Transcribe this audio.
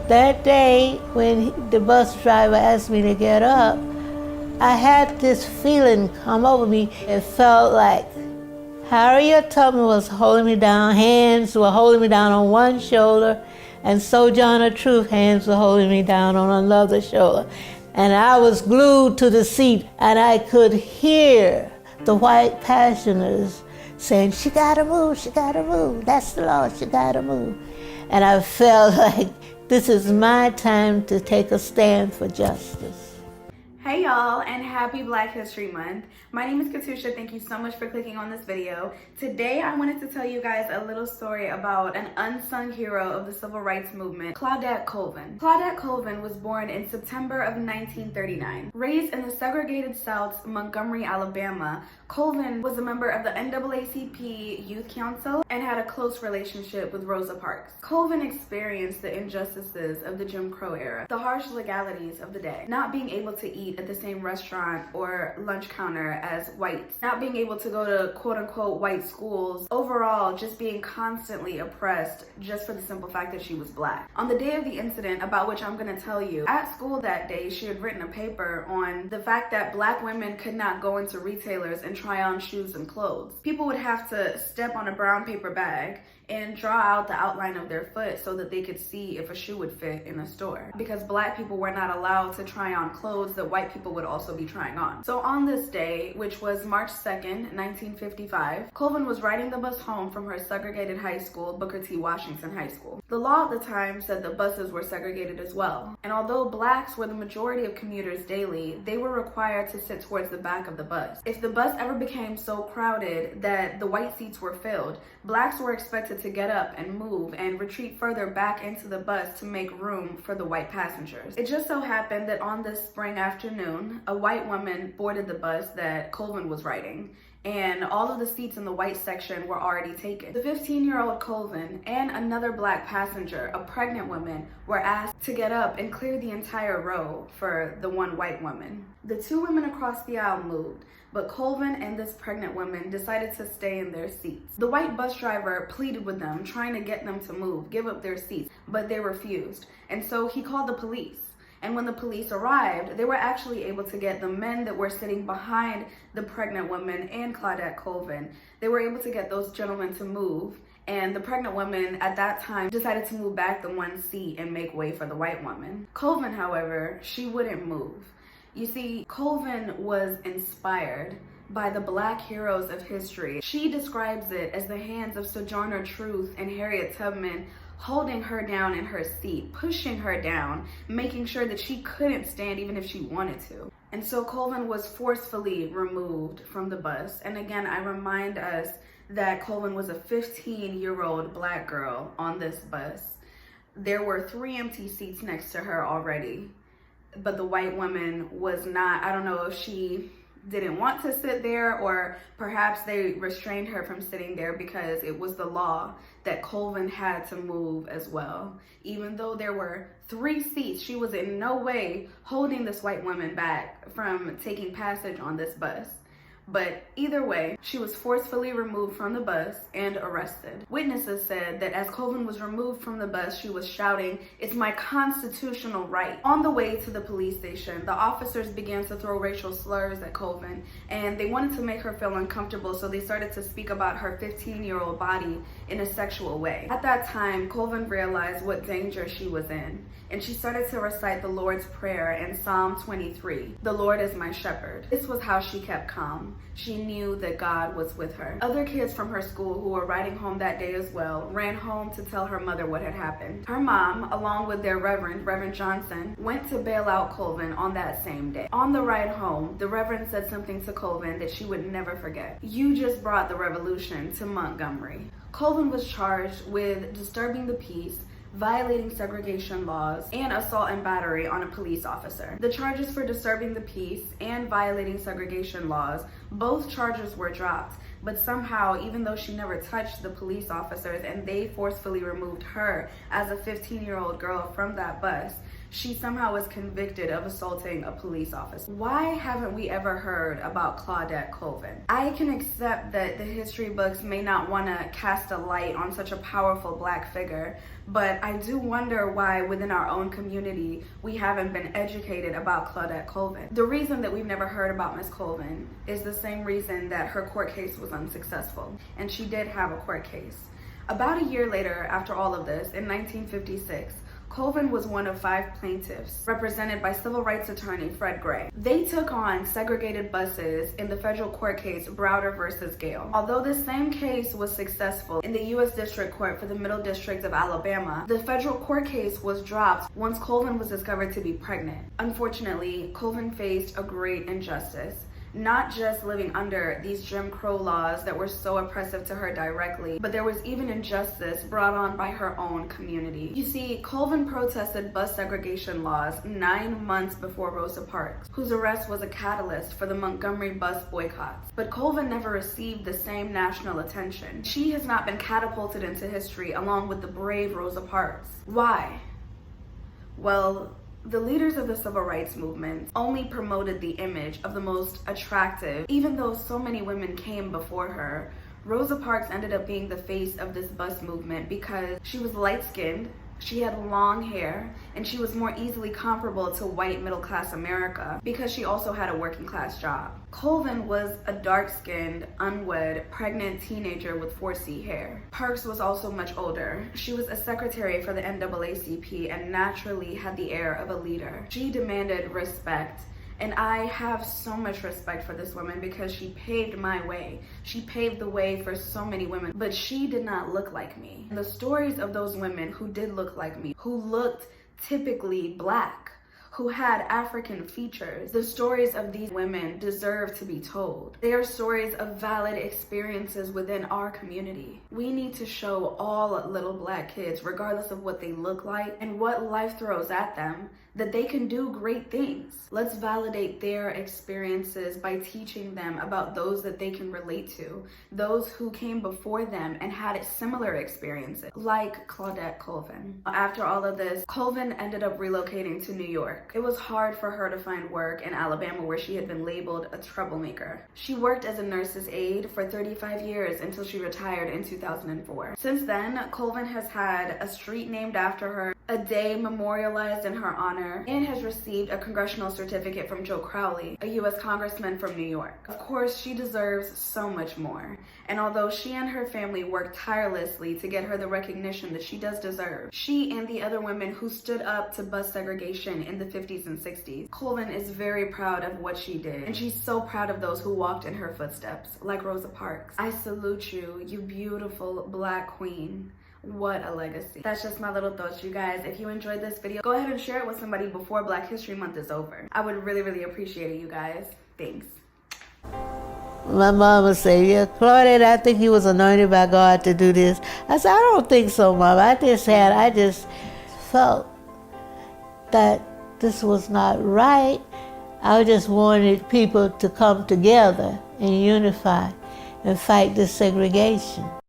That day when the bus driver asked me to get up, I had this feeling come over me. It felt like Harriet Tubman was holding me down, hands were holding me down on one shoulder, and Sojourner Truth hands were holding me down on another shoulder. And I was glued to the seat, and I could hear the white passioners saying, "She gotta move, she gotta move. That's the law, she gotta move." And I felt like this is my time to take a stand for justice. Hey y'all, and happy Black History Month. My name is Katousha. Thank you so much for clicking on this video. Today I wanted to tell you guys a little story about an unsung hero of the civil rights movement, Claudette Colvin. Claudette Colvin was born in September of 1939. Raised in the segregated South's Montgomery, Alabama, Colvin was a member of the NAACP Youth Council and had a close relationship with Rosa Parks. Colvin experienced the injustices of the Jim Crow era, the harsh legalities of the day, not being able to eat at the same restaurant or lunch counter as whites, not being able to go to quote-unquote white schools, overall just being constantly oppressed just for the simple fact that she was Black. On the day of the incident about which I'm going to tell you, at school that day she had written a paper on the fact that Black women could not go into retailers and try on shoes and clothes. People would have to step on a brown paper bag and draw out the outline of their foot so that they could see if a shoe would fit in a store, because Black people were not allowed to try on clothes that white people would also be trying on. So on this day, which was March 2nd, 1955, Colvin was riding the bus home from her segregated high school, Booker T. Washington High School. The law at the time said that buses were segregated as well, and although Blacks were the majority of commuters daily, they were required to sit towards the back of the bus. If the bus ever became so crowded that the white seats were filled, Blacks were expected to get up and move and retreat further back into the bus to make room for the white passengers. It just so happened that on this spring afternoon, a white woman boarded the bus that Colvin was riding, and all of the seats in the white section were already taken. The 15-year-old Colvin and another Black passenger, a pregnant woman, were asked to get up and clear the entire row for the one white woman. The two women across the aisle moved, but Colvin and this pregnant woman decided to stay in their seats. The white bus driver pleaded with them, trying to get them to move, give up their seats, but they refused. And so he called the police. And when the police arrived, they were actually able to get the men that were sitting behind the pregnant woman and Claudette Colvin. They were able to get those gentlemen to move. And the pregnant woman at that time decided to move back the one seat and make way for the white woman. Colvin, however, she wouldn't move. You see, Colvin was inspired by the Black heroes of history. She describes it as the hands of Sojourner Truth and Harriet Tubman holding her down in her seat, pushing her down, making sure that she couldn't stand even if she wanted to. And so Colvin was forcefully removed from the bus. And again, I remind us that Colvin was a 15-year-old Black girl on this bus. There were 3 empty seats next to her already, but the white woman was not. I don't know if she didn't want to sit there, or perhaps they restrained her from sitting there because it was the law that Colvin had to move as well. Even though there were 3 seats, she was in no way holding this white woman back from taking passage on this bus. But either way, she was forcefully removed from the bus and arrested. Witnesses said that as Colvin was removed from the bus, she was shouting, "It's my constitutional right." On the way to the police station, the officers began to throw racial slurs at Colvin, and they wanted to make her feel uncomfortable, so they started to speak about her 15-year-old body in a sexual way. At that time, Colvin realized what danger she was in, and she started to recite the Lord's Prayer in Psalm 23, "The Lord is my shepherd." This was how she kept calm. She knew that God was with her. Other kids from her school who were riding home that day as well ran home to tell her mother what had happened. Her mom, along with their Reverend Johnson, went to bail out Colvin on that same day. On the ride home, the Reverend said something to Colvin that she would never forget. "You just brought the revolution to Montgomery." Colvin was charged with disturbing the peace, violating segregation laws, and assault and battery on a police officer. The charges for disturbing the peace and violating segregation laws, both charges were dropped, but somehow, even though she never touched the police officers and they forcefully removed her as a 15-year-old girl from that bus, she somehow was convicted of assaulting a police officer. Why haven't we ever heard about Claudette Colvin? I can accept that the history books may not want to cast a light on such a powerful Black figure, but I do wonder why within our own community we haven't been educated about Claudette Colvin. The reason that we've never heard about Miss Colvin is the same reason that her court case was unsuccessful, and she did have a court case. About a year later, after all of this, in 1956, Colvin was one of 5 plaintiffs, represented by civil rights attorney Fred Gray. They took on segregated buses in the federal court case Browder versus Gale. Although this same case was successful in the U.S. District Court for the Middle District of Alabama, the federal court case was dropped once Colvin was discovered to be pregnant. Unfortunately, Colvin faced a great injustice. Not just living under these Jim Crow laws that were so oppressive to her directly, but there was even injustice brought on by her own community. You see, Colvin protested bus segregation laws 9 months before Rosa Parks, whose arrest was a catalyst for the Montgomery bus boycotts. But Colvin never received the same national attention. She has not been catapulted into history along with the brave Rosa Parks. Why? Well, the leaders of the civil rights movement only promoted the image of the most attractive. Even though so many women came before her, Rosa Parks ended up being the face of this bus movement because she was light-skinned, she had long hair, and she was more easily comparable to white middle-class America because she also had a working-class job. Colvin was a dark-skinned, unwed, pregnant teenager with 4C hair. Parks was also much older. She was a secretary for the NAACP and naturally had the air of a leader. She demanded respect. And I have so much respect for this woman because she paved my way. She paved the way for so many women, but she did not look like me. And the stories of those women who did look like me, who looked typically Black, who had African features, the stories of these women deserve to be told. They are stories of valid experiences within our community. We need to show all little Black kids, regardless of what they look like and what life throws at them, that they can do great things. Let's validate their experiences by teaching them about those that they can relate to, those who came before them and had similar experiences, like Claudette Colvin. After all of this, Colvin ended up relocating to New York. It was hard for her to find work in Alabama where she had been labeled a troublemaker. She worked as a nurse's aide for 35 years until she retired in 2004. Since then, Colvin has had a street named after her, a day memorialized in her honor, and has received a congressional certificate from Joe Crowley, a U.S. congressman from New York. Of course, she deserves so much more. And although she and her family worked tirelessly to get her the recognition that she does deserve, she and the other women who stood up to bus segregation in the 50s and 60s, Colvin is very proud of what she did. And she's so proud of those who walked in her footsteps, like Rosa Parks. I salute you, you beautiful Black queen. What a legacy. That's just my little thoughts, you guys. If you enjoyed this video, go ahead and share it with somebody before Black History Month is over. I would really, really appreciate it, you guys. Thanks. My mom would say, yeah, Claudette, I think you was anointed by God to do this. I said, I don't think so, Mom. I just felt that this was not right. I just wanted people to come together and unify and fight this segregation.